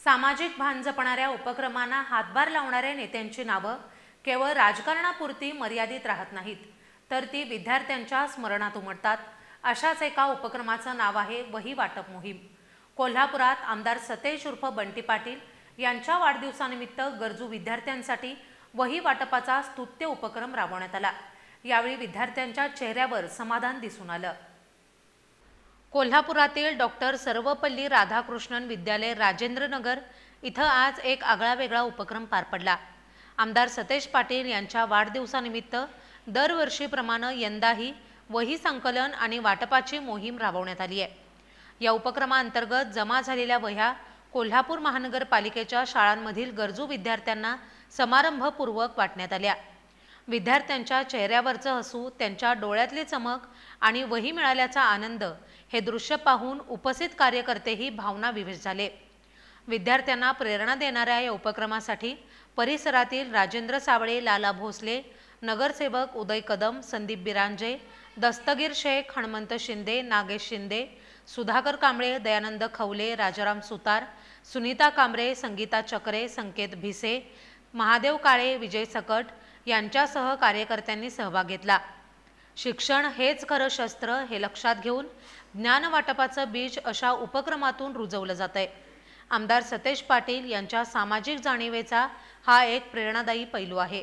सामाजिक भान जपणाऱ्या उपक्रमांना हातभार लावणाऱ्या नेत्यांची नावं केवळ राजकारणापुरती मर्यादित राहत नाहीत, तर ती विद्यार्थ्यांच्या स्मरणात उमटतात। अशाच एका उपक्रमाचं नाव आहे वही वाटप मोहीम। कोल्हापुरात आमदार सतेज उर्फ बंटी पाटील यांच्या वाढदिवसानिमित्त गरजू विद्यार्थ्यांसाठी वही वाटपाचा स्तुत्य उपक्रम राबवण्यात आला। यावेळी विद्यार्थ्यांच्या चेहऱ्यावर समाधान दिसून आलं। कोल्हापुरातील डॉक्टर सर्वपल्ली राधाकृष्णन विद्यालय राजेंद्रनगर इथं आज एक आगळावेगळा उपक्रम पार पडला। आमदार सतेज पाटील यांच्या वाढदिवसानिमित्त दरवर्षीप्रमाणे यंदाही वही संकलन आणि वाटपाची मोहीम राबवण्यात आली आहे। या उपक्रमाअंतर्गत जमा झालेल्या वह्या कोल्हापूर महानगरपालिकेच्या शाळांमधील गरजू विद्यार्थ्यांना समारंभपूर्वक वाटण्यात आल्या। विद्यार्थ्यांच्या चेहऱ्यावरचं हसू, त्यांच्या डोळ्यातली चमक आणि वही मिळाल्याचा आनंद हे दृश्य पाहून उपस्थित कार्यकर्तेही भावनाविवश झाले। विद्यार्थ्यांना प्रेरणा देणाऱ्या या उपक्रमासाठी परिसरातील राजेंद्र सावळे, लाला भोसले, नगरसेवक उदय कदम, संदीप बिरांजे, दस्तगीर शेख, हनुमंत शिंदे, नागेश शिंदे, सुधाकर कांबळे, दयानंद खवले, राजाराम सुतार, सुनीता कांबरे, संगीता चक्रे, संकेत भिसे, महादेव काळे, विजय सकट यांच्यासह कार्यकर्त्यांनी सहभाग घेतला। शिक्षण हेच खरं शस्त्र हे लक्षात घेऊन ज्ञान वाटपाचं बीज अशा उपक्रमातून रुजवलं जातंय। आमदार सतेज पाटील यांच्या सामाजिक जाणीवेचा हा एक प्रेरणादायी पैलू आहे।